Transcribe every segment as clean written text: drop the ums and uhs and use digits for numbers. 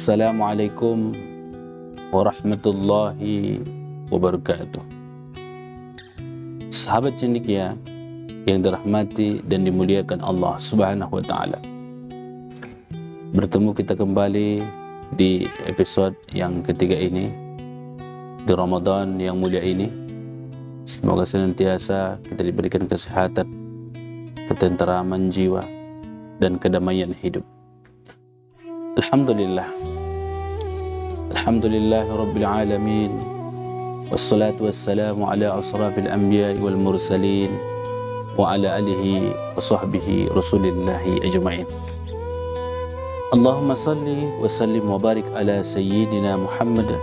Assalamualaikum warahmatullahi wabarakatuh. Sahabat cendekia yang dirahmati dan dimuliakan Allah Subhanahu wa taala. Bertemu kita kembali di episode yang ketiga ini di Ramadan yang mulia ini. Semoga senantiasa kita diberikan kesehatan, ketenteraman jiwa dan kedamaian hidup. Alhamdulillah. Alhamdulillah Rabbil Alamin. Wassalatu wassalamu ala asrafil anbiya wal mursalin wa ala alihi wa sahbihi rasulillahi ajma'in. Allahumma salli wa sallim wa barik ala sayyidina Muhammad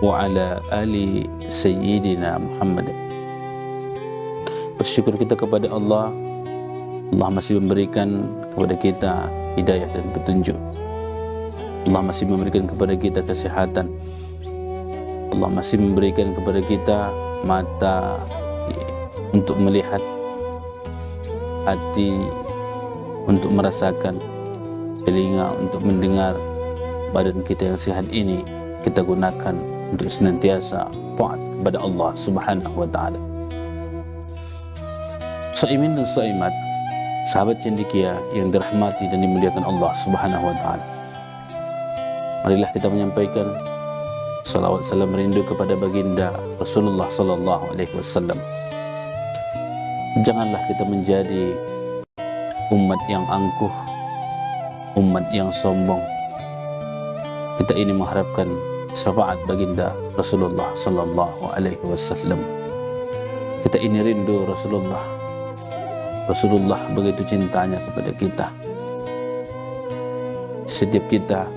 wa ala ali sayyidina Muhammad. Bersyukur kita kepada Allah. Allah masih memberikan kepada kita hidayah dan petunjuk. Allah masih memberikan kepada kita kesehatan. Allah masih memberikan kepada kita mata untuk melihat, hati untuk merasakan, telinga untuk mendengar. Badan kita yang sehat ini kita gunakan untuk senantiasa taat kepada Allah Subhanahu wa taala. Shaimin dan shaimat, sahabat cendekia yang dirahmati dan dimuliakan Allah Subhanahu wa taala. Marilah kita menyampaikan salawat salam rindu kepada baginda Rasulullah sallallahu alaihi wasallam. Janganlah kita menjadi umat yang angkuh, umat yang sombong. Kita ini mengharapkan syafaat baginda Rasulullah sallallahu alaihi wasallam. Kita ini rindu Rasulullah. Rasulullah begitu cintanya kepada kita. Setiap kita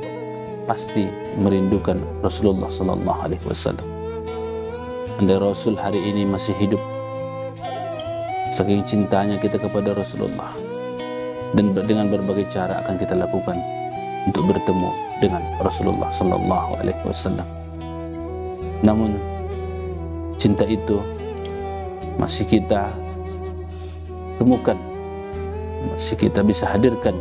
pasti merindukan Rasulullah sallallahu alaihi wasallam. Andai Rasul hari ini masih hidup, saking cintanya kita kepada Rasulullah, dan dengan berbagai cara akan kita lakukan untuk bertemu dengan Rasulullah sallallahu alaihi wasallam. Namun cinta itu masih kita temukan, masih kita bisa hadirkan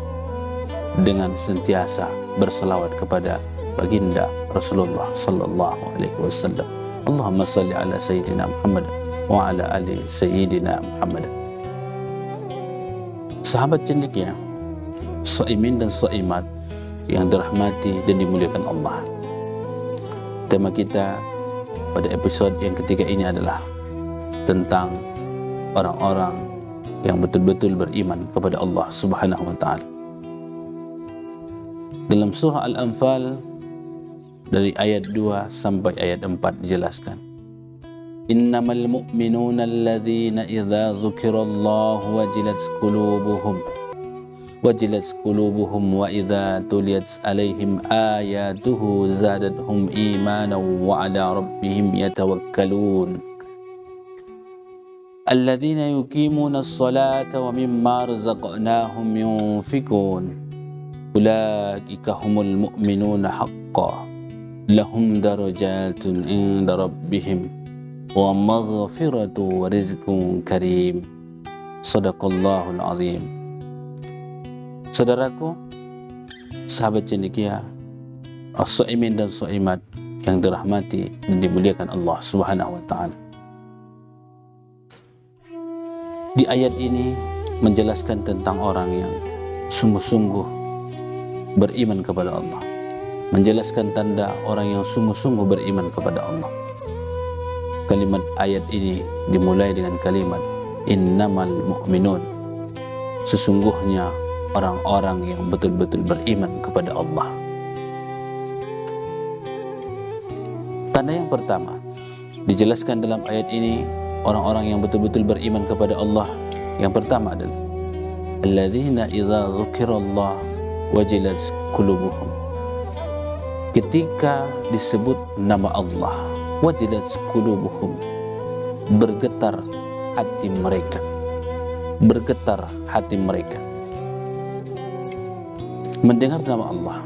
dengan sentiasa berselawat kepada baginda Rasulullah sallallahu alaihi wasallam. Allahumma salli ala sayyidina Muhammad wa ala ali sayyidina Muhammad. Sahabat cendekia, shaimin dan shaimat yang dirahmati dan dimuliakan Allah. Tema kita pada episode yang ketiga ini adalah tentang orang-orang yang betul-betul beriman kepada Allah Subhanahu wa taala. Dalam surah Al-Anfal dari ayat 2 sampai ayat 4 dijelaskan, innamal mu'minuna alladzina idza dzukirallahu wajilat qulubuhum wa idza tuliyat alaihim ayatuhu zadatuhum imanan wa ala rabbihim yatawakkalun alladzina yuqimuna as-salata wa mimma razaqnahum yunfikun ulaika humul mu'minuna haqqan lahum darajatun inda rabbihim wa maghfiratu wa rizqun karim. Sadaqallahul azim. Saudaraku, sahabat cendekia, as-shaimin dan shaimat yang dirahmati dan dimuliakan Allah Subhanahu wa taala. Di ayat ini menjelaskan tentang orang yang sungguh-sungguh beriman kepada Allah, menjelaskan tanda orang yang sungguh-sungguh beriman kepada Allah. Kalimat ayat ini dimulai dengan kalimat innamal mu'minun, sesungguhnya orang-orang yang betul-betul beriman kepada Allah. Tanda yang pertama dijelaskan dalam ayat ini, orang-orang yang betul-betul beriman kepada Allah. Yang pertama adalah alladzina idza dzukirallah wajilat qulubuhum. Ketika disebut nama Allah, wajilat qulubuhum, bergetar hati mereka, bergetar hati mereka. Mendengar nama Allah,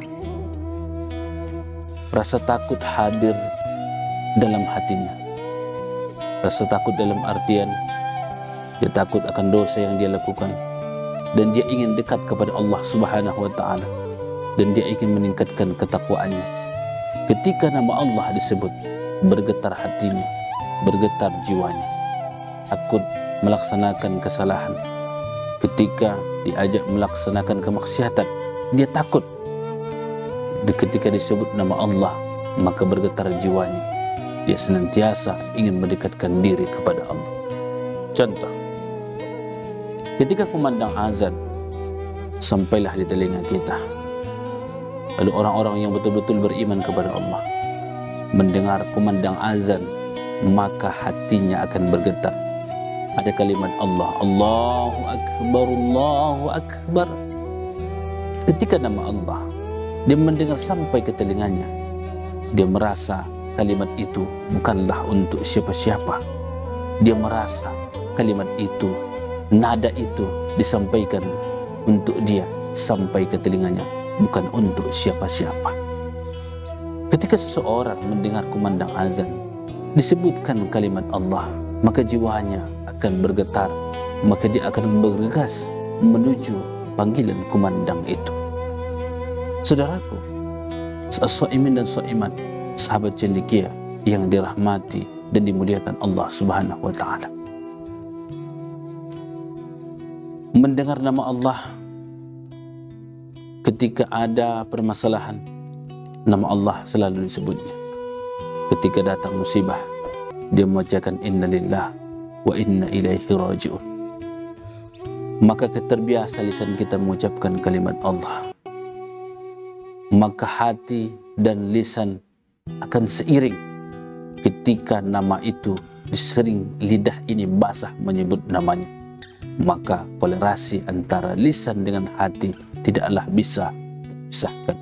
rasa takut hadir dalam hatinya. Rasa takut dalam artian dia takut akan dosa yang dia lakukan, dan dia ingin dekat kepada Allah Subhanahu wa taala. dan dia ingin meningkatkan ketakwaannya. Ketika nama Allah disebut, bergetar hatinya, bergetar jiwanya, takut melaksanakan kesalahan. Ketika diajak melaksanakan kemaksiatan, dia takut. Ketika disebut nama Allah, maka bergetar jiwanya. Dia senantiasa ingin mendekatkan diri kepada Allah. Contoh, ketika kumandang azan, sampailah di telinga kita. Lalu orang-orang yang betul-betul beriman kepada Allah mendengar kumandang azan, maka hatinya akan bergetar. Ada kalimat Allah, Allahu Akbar, Allahu Akbar. Ketika nama Allah, dia mendengar sampai ke telinganya, dia merasa kalimat itu bukanlah untuk siapa-siapa. Dia merasa kalimat itu, nada itu disampaikan untuk dia sampai ke telinganya, bukan untuk siapa-siapa. Ketika seseorang mendengar kumandang azan, disebutkan kalimat Allah, maka jiwanya akan bergetar, maka dia akan bergegas menuju panggilan kumandang itu. Saudaraku, as-shaimin dan shaimat, sahabat cendekia yang dirahmati dan dimuliakan Allah Subhanahu wa taala. Mendengar nama Allah ketika ada permasalahan, nama Allah selalu disebutnya. Ketika datang musibah, dia membacakan innalillah wa inna ilaihi raji'un. Maka terbiasa lisan kita mengucapkan kalimat Allah, maka hati dan lisan akan seiring ketika nama itu disering lidah ini basah menyebut namanya. Maka kolerasi antara lisan dengan hati tidaklah bisa dipisahkan.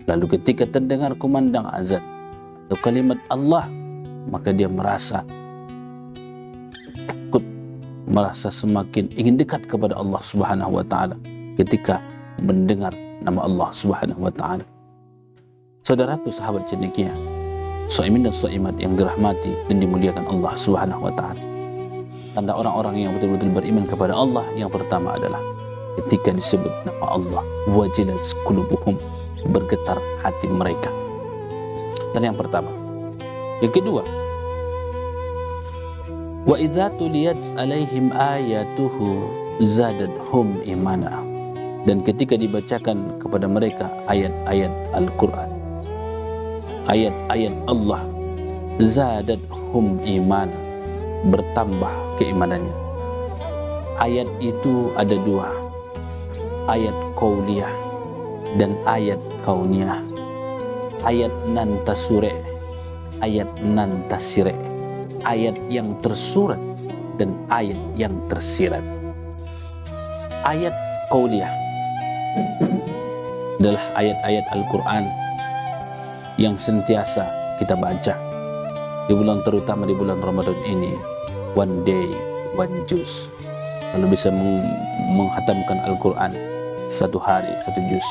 Lalu ketika terdengar kumandang azan atau kalimat Allah, maka dia merasa takut, merasa semakin ingin dekat kepada Allah Subhanahu wa taala ketika mendengar nama Allah Subhanahu wa taala. Saudaraku, sahabat cendekia, shaimin dan shaimat yang dirahmati dan dimuliakan Allah Subhanahu wa taala. Tanda orang-orang yang betul-betul beriman kepada Allah yang pertama adalah ketika disebut nama Allah, wajilat qulubuhum, bergetar hati mereka. Dan yang pertama. Yang kedua, wa idza tuliyat alaihim ayatuhu zadadhum imana. Dan ketika dibacakan kepada mereka ayat-ayat Al-Quran, ayat-ayat Allah, zadadhum imana, bertambah keimanannya. Ayat itu ada dua, ayat qauliyah dan ayat kauniyah. Ayat nantasure, ayat nantasire, ayat yang tersurat dan ayat yang tersirat. Ayat qauliyah adalah ayat-ayat Al-Quran yang sentiasa kita baca di bulan, terutama di bulan Ramadan ini. One day, one juz. Kalau bisa menghatamkan Al-Quran satu hari, satu juz.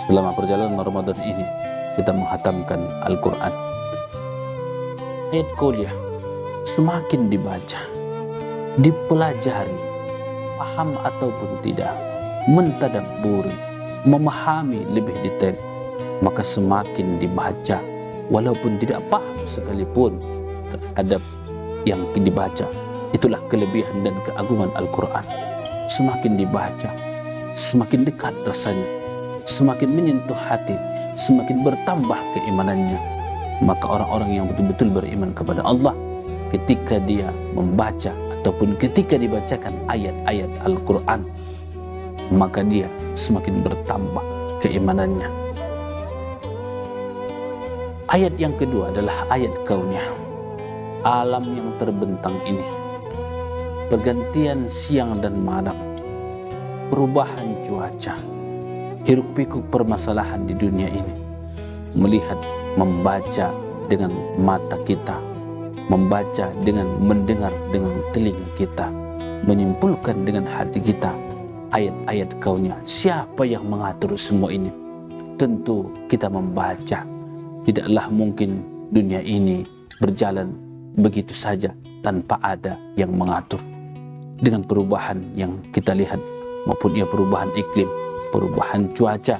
Selama perjalanan Ramadan ini, kita menghatamkan Al-Quran. Ayat qauliyah semakin dibaca, dipelajari, paham ataupun tidak, mentadabburi, memahami lebih detail, maka semakin dibaca, walaupun tidak paham sekalipun terhadap yang dibaca. Itulah kelebihan dan keagungan Al-Quran. Semakin dibaca, semakin dekat rasanya, semakin menyentuh hati, semakin bertambah keimanannya. Maka orang-orang yang betul-betul beriman kepada Allah, ketika dia membaca ataupun ketika dibacakan ayat-ayat Al-Quran, maka dia semakin bertambah keimanannya. Ayat yang kedua adalah ayat kauniyah. Alam yang terbentang ini, pergantian siang dan malam, perubahan cuaca, hiruk pikuk permasalahan di dunia ini, melihat, membaca dengan mata kita, membaca dengan mendengar dengan telinga kita, menyimpulkan dengan hati kita ayat-ayat kauniyah. Siapa yang mengatur semua ini? Tentu kita membaca. Tidaklah mungkin dunia ini berjalan begitu saja tanpa ada yang mengatur. Dengan perubahan yang kita lihat, maupun perubahan iklim, perubahan cuaca,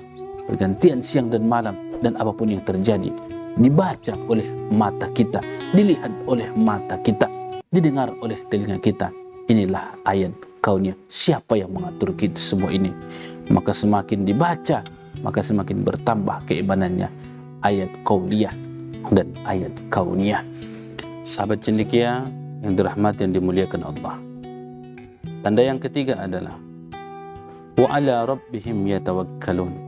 pergantian siang dan malam, dan apapun yang terjadi dibaca oleh mata kita, dilihat oleh mata kita, didengar oleh telinga kita. Inilah ayat kauniyah. Siapa yang mengatur kita semua ini? Maka semakin dibaca, maka semakin bertambah keimanannya. Ayat kauniyah dan ayat kauniyah. Sahabat cendekia yang dirahmati dan dimuliakan Allah. Tanda yang ketiga adalah wa ala rabbihim yatawakkalun.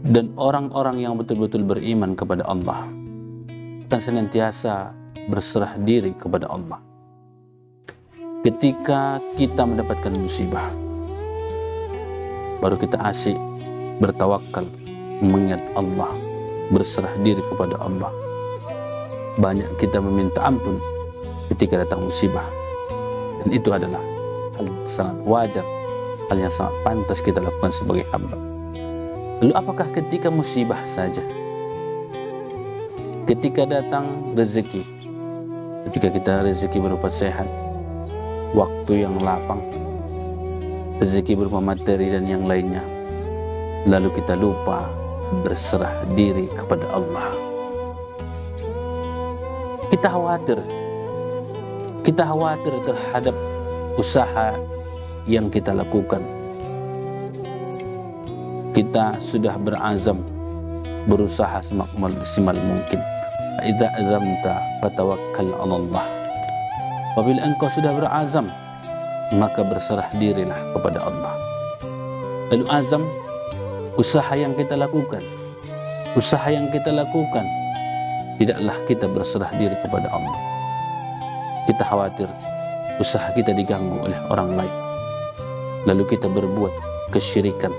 Dan orang-orang yang betul-betul beriman kepada Allah akan senantiasa berserah diri kepada Allah. Ketika kita mendapatkan musibah, baru kita asyik bertawakal, mengingat Allah, berserah diri kepada Allah. Banyak kita meminta ampun ketika datang musibah, dan itu adalah hal yang sangat wajar, hal yang sangat pantas kita lakukan sebagai hamba. Lalu apakah ketika musibah saja? Ketika datang rezeki, ketika kita rezeki berupa sehat, waktu yang lapang, rezeki berupa materi dan yang lainnya, lalu kita lupa berserah diri kepada Allah. Kita khawatir terhadap usaha yang kita lakukan. Kita sudah berazam berusaha semaksimal mungkin. Idza azamta fatawakkal 'ala Allah. Apabila engkau sudah berazam, maka berserah dirilah kepada Allah. Lalu azam, usaha yang kita lakukan, tidaklah kita berserah diri kepada Allah. Kita khawatir usaha kita diganggu oleh orang lain, lalu kita berbuat kesyirikan,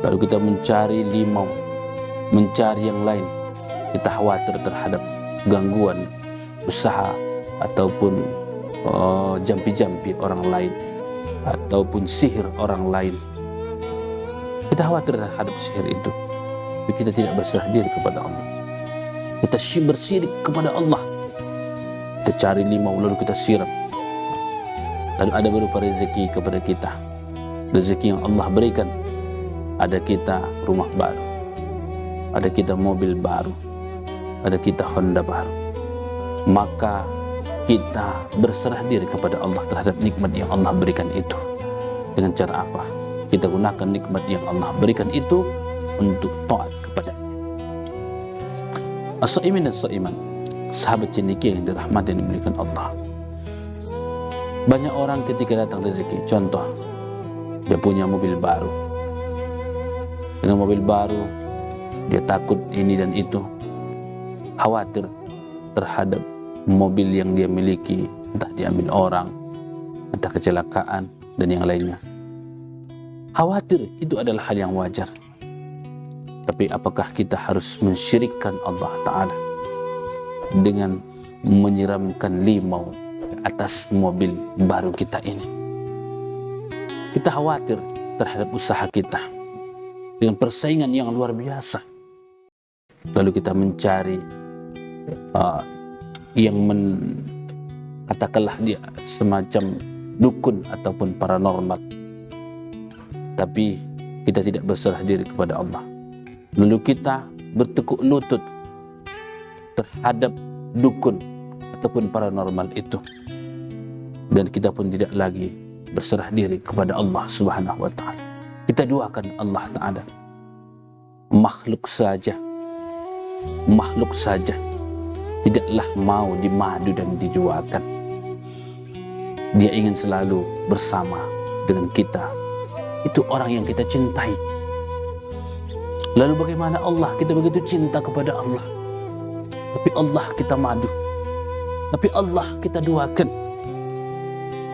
lalu kita mencari limau, mencari yang lain. Kita khawatir terhadap gangguan usaha ataupun jampi-jampi orang lain ataupun sihir orang lain. Kita khawatir terhadap sihir itu, tapi kita tidak berserah diri kepada Allah. Kita bersirik kepada Allah. Kita cari limau lalu kita siram. Lalu ada berupa rezeki kepada kita, rezeki yang Allah berikan. Ada kita rumah baru, ada kita mobil baru, ada kita Honda baru. Maka kita berserah diri kepada Allah terhadap nikmat yang Allah berikan itu. Dengan cara apa? Kita gunakan nikmat yang Allah berikan itu untuk taat kepada as-saimin dan saiman, sahabat cendekia yang dirahmati dan dimuliakan Allah. Banyak orang ketika datang rezeki, contoh dia punya mobil baru. Dengan mobil baru dia takut ini dan itu, khawatir terhadap mobil yang dia miliki, entah diambil orang, entah kecelakaan dan yang lainnya. Khawatir itu adalah hal yang wajar. Tapi apakah kita harus mensyirikkan Allah Ta'ala dengan menyiramkan limau ke atas mobil baru kita ini? Kita khawatir terhadap usaha kita dengan persaingan yang luar biasa. Lalu kita mencari katakanlah dia semacam dukun ataupun paranormal, tapi kita tidak berserah diri kepada Allah. Lalu kita bertekuk lutut terhadap dukun ataupun paranormal itu, dan kita pun tidak lagi berserah diri kepada Allah Subhanahu wa Ta'ala. Kita doakan Allah Ta'ala. Makhluk saja tidaklah mau dimadu dan dijualkan. Dia ingin selalu bersama dengan kita. Itu orang yang kita cintai. Lalu bagaimana Allah? Kita begitu cinta kepada Allah, tapi Allah kita madu, tapi Allah kita duakan.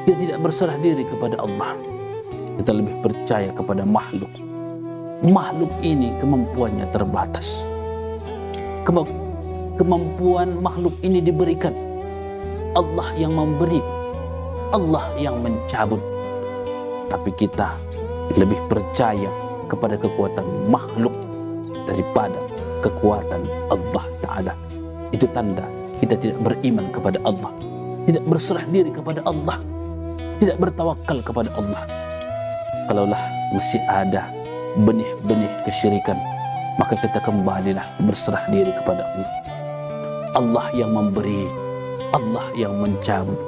Kita tidak berserah diri kepada Allah. Kita lebih percaya kepada makhluk. Makhluk ini kemampuannya terbatas. Kemampuan makhluk ini diberikan. Allah yang memberi, Allah yang mencabut. Tapi kita lebih percaya kepada kekuatan makhluk daripada kekuatan Allah Ta'ala. Itu tanda kita tidak beriman kepada Allah, tidak berserah diri kepada Allah, tidak bertawakal kepada Allah. Kalaulah masih ada benih-benih kesyirikan, maka kita kembalilah berserah diri kepada Allah. Allah yang memberi, Allah yang mencabut.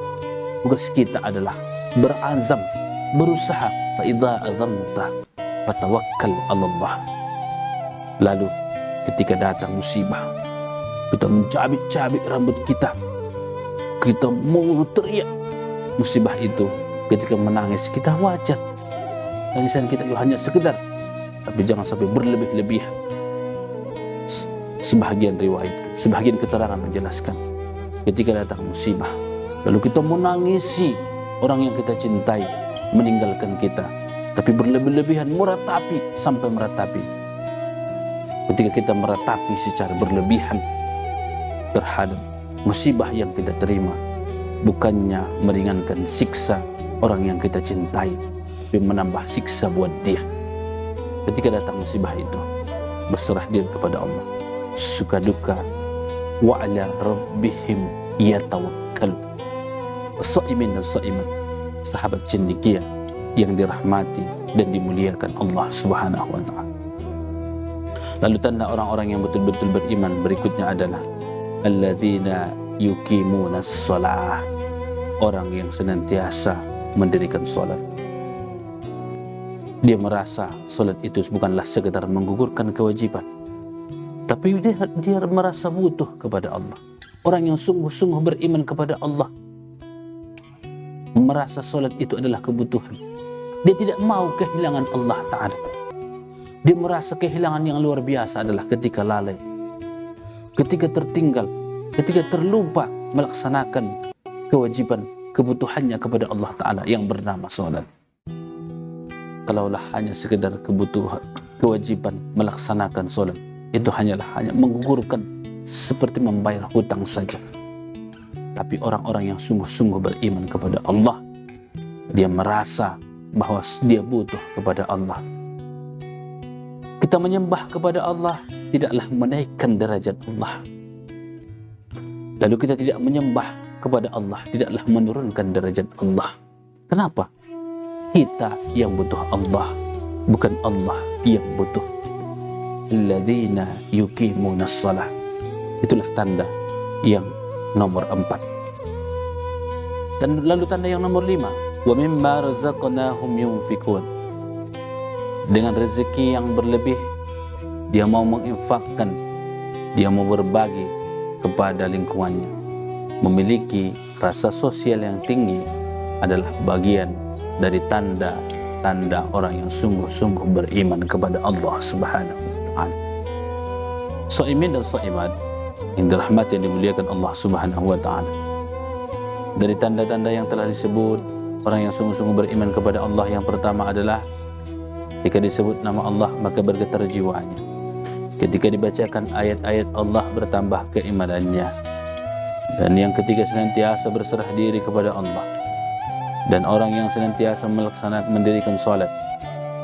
Tugas kita adalah berazam, berusaha. Fa idza azamta fatawakkal 'ala Allah. Lalu ketika datang musibah, kita mencabik-cabik rambut kita, kita mau teriak. Musibah itu ketika menangis kita wajar. Tangisan kita hanya sekedar, tapi jangan sampai berlebih-lebihan. Sebahagian riwayat, sebahagian keterangan menjelaskan, ketika datang musibah, lalu kita menangisi orang yang kita cintai meninggalkan kita, tapi berlebih-lebihan, meratapi sampai meratapi. Ketika kita meratapi secara berlebihan terhadap musibah yang kita terima, bukannya meringankan siksa orang yang kita cintai, tapi menambah siksa buat dia. Ketika datang musibah itu, berserah diri kepada Allah, suka duka, wa ala rabbihim yatawakkalu. Shaimin dan shaimat, sahabat cendekia yang dirahmati dan dimuliakan Allah Subhanahu wa ta'ala. Lalu tanda orang-orang yang betul-betul beriman berikutnya adalah alladzina yuqimunas shalah, orang yang senantiasa mendirikan salat. Dia merasa salat itu bukanlah sekedar menggugurkan kewajiban, tapi dia merasa butuh kepada Allah. Orang yang sungguh-sungguh beriman kepada Allah merasa salat itu adalah kebutuhan. Dia tidak mau kehilangan Allah Ta'ala. Dia merasa kehilangan yang luar biasa adalah ketika lalai, ketika tertinggal, ketika terlupa melaksanakan kewajiban, kebutuhannya kepada Allah Ta'ala yang bernama salat. Kalaulah hanya sekedar kebutuhan, kewajiban melaksanakan salat, itu hanya menggugurkan seperti membayar hutang saja. Tapi orang-orang yang sungguh-sungguh beriman kepada Allah, dia merasa bahwa dia butuh kepada Allah. Kita menyembah kepada Allah tidaklah menaikkan derajat Allah. Lalu kita tidak menyembah kepada Allah tidaklah menurunkan derajat Allah. Kenapa? Kita yang butuh Allah, bukan Allah yang butuh. Alladzina yuqimunas shalah. Itulah tanda yang nomor 4. Dan lalu tanda yang nomor 5, wa mimma razaqnahum yunfikun. Dengan rezeki yang berlebih, dia mau menginfakkan, dia mau berbagi kepada lingkungannya. Memiliki rasa sosial yang tinggi adalah bagian dari tanda-tanda orang yang sungguh-sungguh beriman kepada Allah Subhanahu wa ta'ala. Shaimin dan shaimat yang dirahmati dan dimuliakan Allah Subhanahu wa ta'ala. Dari tanda-tanda yang telah disebut orang yang sungguh-sungguh beriman kepada Allah, yang pertama adalah ketika disebut nama Allah maka bergetar jiwanya. Ketika dibacakan ayat-ayat Allah bertambah keimanannya. Dan yang ketiga, senantiasa berserah diri kepada Allah. Dan orang yang senantiasa melaksanakan mendirikan salat,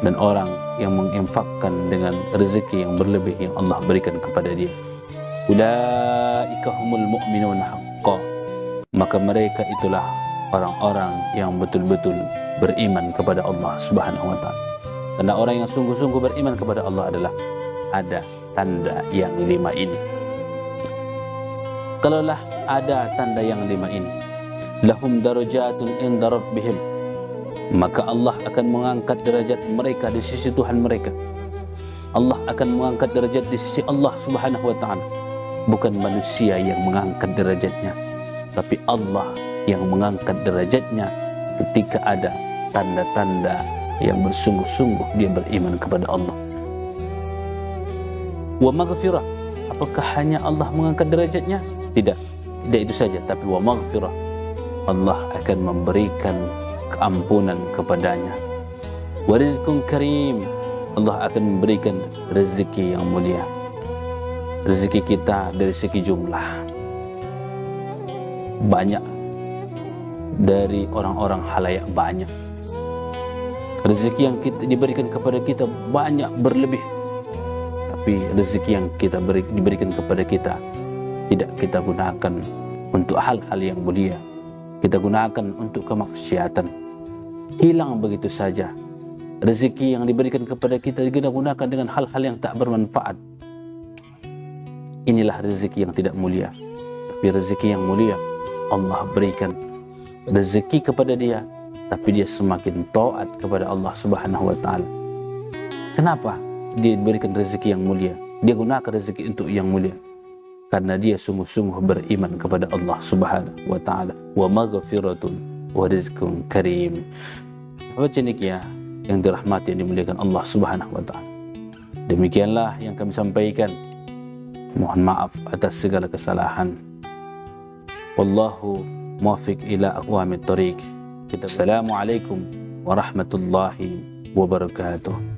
dan orang yang menginfakkan dengan rezeki yang berlebih yang Allah berikan kepada dia. Ulaika humul mu'minun haqqan. Maka mereka itulah orang-orang yang betul-betul beriman kepada Allah Subhanahu wa ta'ala. Karena orang yang sungguh-sungguh beriman kepada Allah adalah ada tanda yang 5 ini. Kalaulah ada tanda yang 5 ini, lahum darajatun inda rabbihim, maka Allah akan mengangkat derajat mereka di sisi Tuhan mereka. Allah akan mengangkat derajat di sisi Allah Subhanahu wa ta'ala. Bukan manusia yang mengangkat derajatnya, tapi Allah yang mengangkat derajatnya ketika ada tanda-tanda yang bersungguh-sungguh dia beriman kepada Allah. Wa maghfirah, apakah hanya Allah mengangkat derajatnya? Tidak itu saja, tapi wa maghfirah, Allah akan memberikan keampunan kepadanya. Wa rizqun karim, Allah akan memberikan rezeki yang mulia. Rezeki kita dari segi jumlah banyak, dari orang-orang halayak banyak. Rezeki yang kita diberikan kepada kita banyak berlebih, tapi rezeki yang kita diberikan kepada kita tidak kita gunakan untuk hal-hal yang mulia. Kita gunakan untuk kemaksiatan, hilang begitu saja. rezeki yang diberikan kepada kita digunakan dengan hal-hal yang tak bermanfaat. Inilah rezeki yang tidak mulia. Tapi rezeki yang mulia, Allah berikan rezeki kepada dia, tapi dia semakin taat kepada Allah Subhanahu wa taala. Kenapa dia diberikan rezeki yang mulia? Dia gunakan rezeki untuk yang mulia karena dia sungguh-sungguh beriman kepada Allah Subhanahu wa taala. Wa maghfiratun wa rizqun karim. Apa cendekia yang dirahmati yang dimuliakan Allah Subhanahu wa taala. Demikianlah yang kami sampaikan. Mohon maaf atas segala kesalahan. Wallahu muwaffiq ila aqwamit thoriq. Assalamualaikum warahmatullahi wabarakatuh.